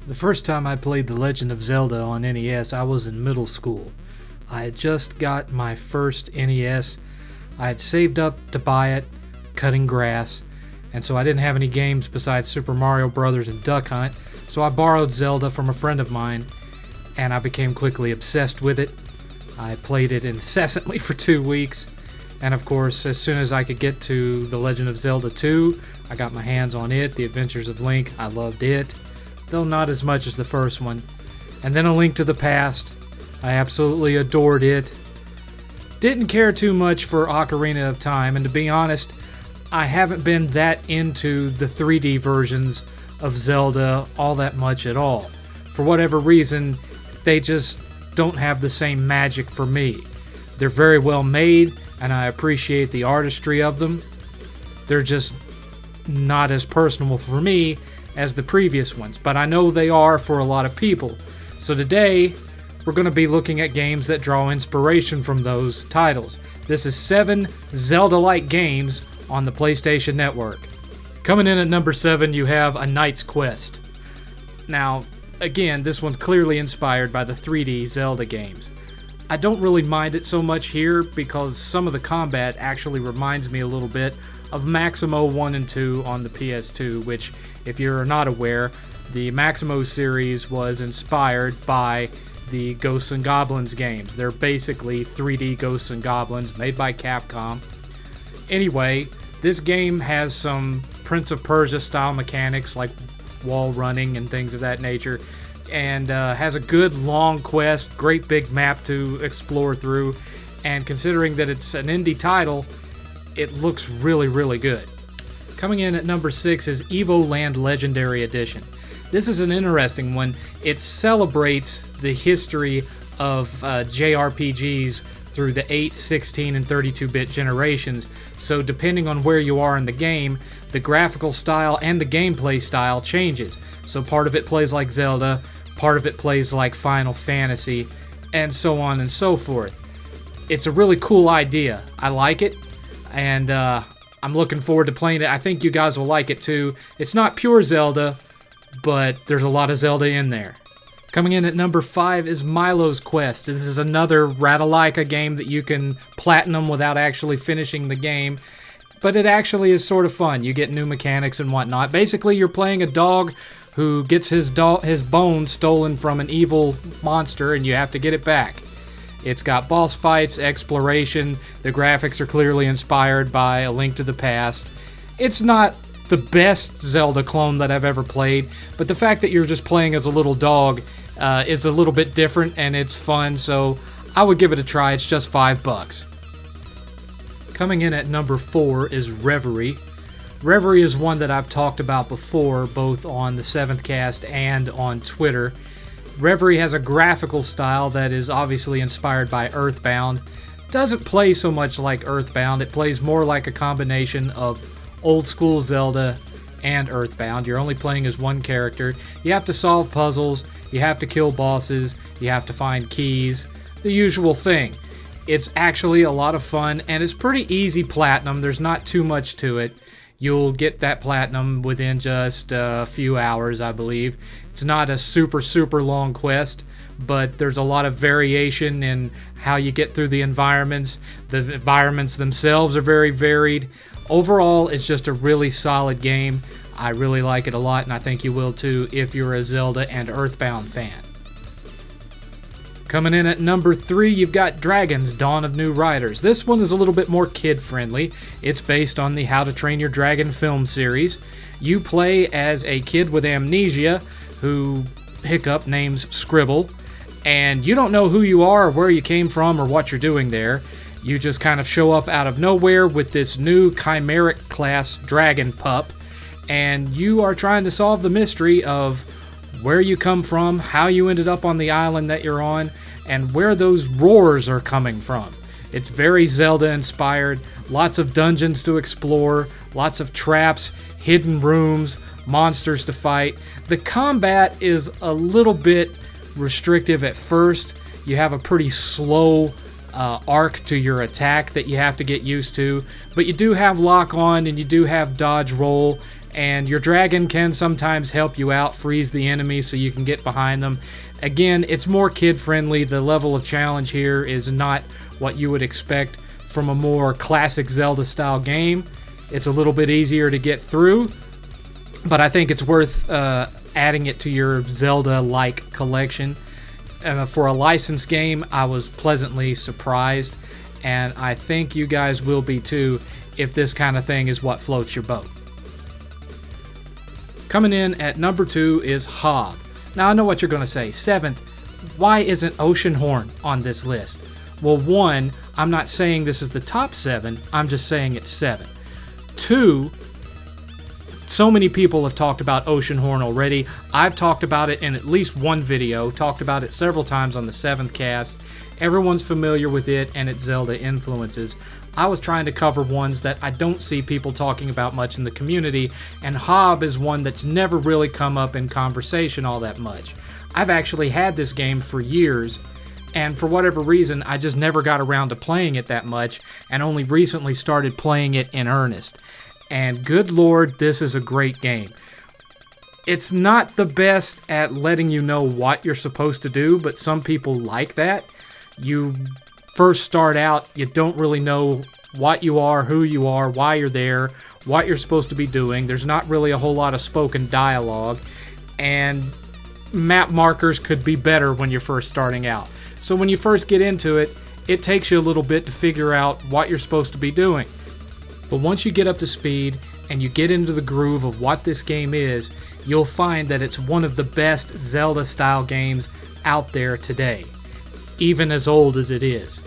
The first time I played The Legend of Zelda on NES, I was in middle school. I had just got my first NES. I had saved up to buy it, cutting grass, and so I didn't have any games besides Super Mario Bros. And Duck Hunt, so I borrowed Zelda from a friend of mine, and I became quickly obsessed with it. I played it incessantly for 2 weeks, and of course, as soon as I could get to The Legend of Zelda 2, I got my hands on it, The Adventures of Link. I loved it, though not as much as the first one. And then A Link to the Past. I absolutely adored it. Didn't care too much for Ocarina of Time, and to be honest, I haven't been that into the 3D versions of Zelda all that much at all. For whatever reason, they just don't have the same magic for me. They're very well made, and I appreciate the artistry of them. They're just not as personal for me as the previous ones, but I know they are for a lot of people. So today, we're going to be looking at games that draw inspiration from those titles. This is 7 Zelda-like games on the PlayStation Network. Coming in at number 7, you have A Knight's Quest. Now, again, this one's clearly inspired by the 3D Zelda games. I don't really mind it so much here because some of the combat actually reminds me a little bit of Maximo 1 and 2 on the PS2, which, if you're not aware, the Maximo series was inspired by the Ghosts and Goblins games. They're basically 3D Ghosts and Goblins made by Capcom. Anyway, this game has some Prince of Persia style mechanics like wall running and things of that nature, and has a good long quest, great big map to explore through, and considering that it's an indie title, it looks really, really good. Coming in at number 6 is Evo Land Legendary Edition. This is an interesting one. It celebrates the history of JRPGs through the 8, 16, and 32-bit generations, so depending on where you are in the game, the graphical style and the gameplay style changes. So part of it plays like Zelda, part of it plays like Final Fantasy, and so on and so forth. It's a really cool idea. I like it, and I'm looking forward to playing it. I think you guys will like it too. It's not pure Zelda, but there's a lot of Zelda in there. Coming in at number 5 is Milos Quest. This is another Zelda-like game that you can platinum without actually finishing the game, but it actually is sort of fun. You get new mechanics and whatnot. Basically, you're playing a dog who gets his bone stolen from an evil monster, and you have to get it back. It's got boss fights, exploration. The graphics are clearly inspired by A Link to the Past. It's not the best Zelda clone that I've ever played, but the fact that you're just playing as a little dog is a little bit different, and it's fun, so I would give it a try. It's just $5. Coming in at number 4 is Reverie. Reverie is one that I've talked about before, both on the 7th Cast and on Twitter. Reverie has a graphical style that is obviously inspired by Earthbound. Doesn't play so much like Earthbound. It plays more like a combination of old school Zelda and Earthbound. You're only playing as one character. You have to solve puzzles, you have to kill bosses, you have to find keys, the usual thing. It's actually a lot of fun, and it's pretty easy platinum. There's not too much to it. You'll get that platinum within just a few hours, I believe. It's not a super, super long quest, but there's a lot of variation in how you get through the environments. The environments themselves are very varied. Overall, it's just a really solid game. I really like it a lot, and I think you will too if you're a Zelda and Earthbound fan. Coming in at number 3, you've got Dragons: Dawn of New Riders. This one is a little bit more kid-friendly. It's based on the How to Train Your Dragon film series. You play as a kid with amnesia who Hiccup names Scribble, and you don't know who you are or where you came from or what you're doing there. You just kind of show up out of nowhere with this new chimeric class dragon pup, and you are trying to solve the mystery of where you come from, how you ended up on the island that you're on, and where those roars are coming from. It's very Zelda inspired, lots of dungeons to explore, lots of traps, hidden rooms, monsters to fight. The combat is a little bit restrictive at first. You have a pretty slow arc to your attack that you have to get used to, but you do have lock on and you do have dodge roll, and your dragon can sometimes help you out, freeze the enemy so you can get behind them. Again, it's more kid-friendly. The level of challenge here is not what you would expect from a more classic Zelda-style game. It's a little bit easier to get through, but I think it's worth adding it to your Zelda-like collection. For a licensed game, I was pleasantly surprised, and I think you guys will be too if this kind of thing is what floats your boat. Coming in at number 2 is Hob. Now I know what you're going to say. 7th, why isn't Oceanhorn on this list? Well, 1, I'm not saying this is the top 7, I'm just saying it's 7. 2, so many people have talked about Oceanhorn already. I've talked about it in at least one video, talked about it several times on the 7th cast. Everyone's familiar with it and its Zelda influences. I was trying to cover ones that I don't see people talking about much in the community, and Hob is one that's never really come up in conversation all that much. I've actually had this game for years, and for whatever reason, I just never got around to playing it that much, and only recently started playing it in earnest. And good lord, this is a great game. It's not the best at letting you know what you're supposed to do, but some people like that. You first start out, you don't really know what you are, who you are, why you're there, what you're supposed to be doing. There's not really a whole lot of spoken dialogue, and map markers could be better when you're first starting out. So when you first get into it, it takes you a little bit to figure out what you're supposed to be doing. But once you get up to speed and you get into the groove of what this game is, you'll find that it's one of the best Zelda-style games out there today, even as old as it is.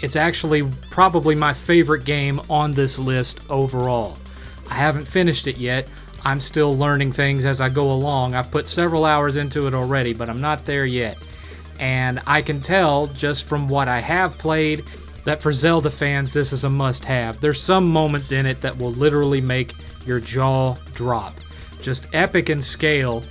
It's actually probably my favorite game on this list overall. I haven't finished it yet. I'm still learning things as I go along. I've put several hours into it already, but I'm not there yet. And I can tell just from what I have played that for Zelda fans, this is a must-have. There's some moments in it that will literally make your jaw drop. Just epic in scale,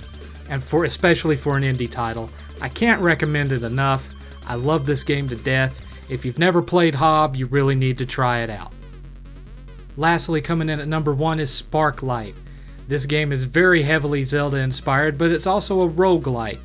and especially for an indie title. I can't recommend it enough. I love this game to death. If you've never played Hob, you really need to try it out. Lastly, coming in at number 1 is Sparklight. This game is very heavily Zelda inspired, but it's also a roguelike.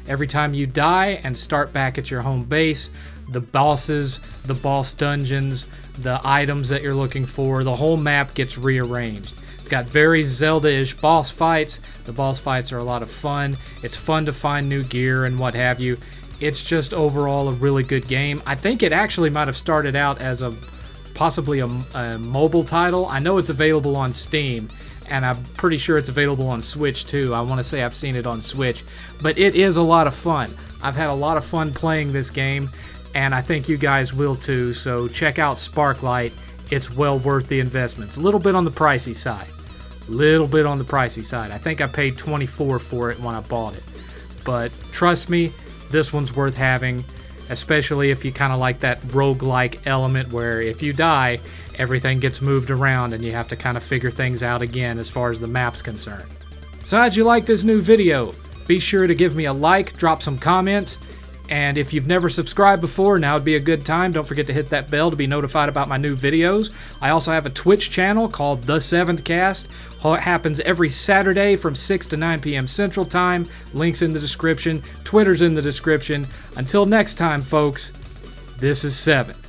Every time you die and start back at your home base, the bosses, the boss dungeons, the items that you're looking for, the whole map gets rearranged. It's got very Zelda-ish boss fights. The boss fights are a lot of fun. It's fun to find new gear and what have you. It's just overall a really good game. I think it actually might have started out as possibly a mobile title. I know it's available on Steam, and I'm pretty sure it's available on Switch too. I want to say I've seen it on Switch, but it is a lot of fun. I've had a lot of fun playing this game, and I think you guys will too, so check out Sparklight. It's well worth the investment. It's a little bit on the pricey side. I think I paid $24 for it when I bought it, but trust me, this one's worth having, especially if you kind of like that roguelike element where if you die, everything gets moved around and you have to kind of figure things out again as far as the map's concerned. So how'd you like this new video? Be sure to give me a like, drop some comments, and if you've never subscribed before, now would be a good time. Don't forget to hit that bell to be notified about my new videos. I also have a Twitch channel called The 7th Cast. It happens every Saturday from 6 to 9 p.m. Central Time. Links in the description. Twitter's in the description. Until next time, folks, this is 7th.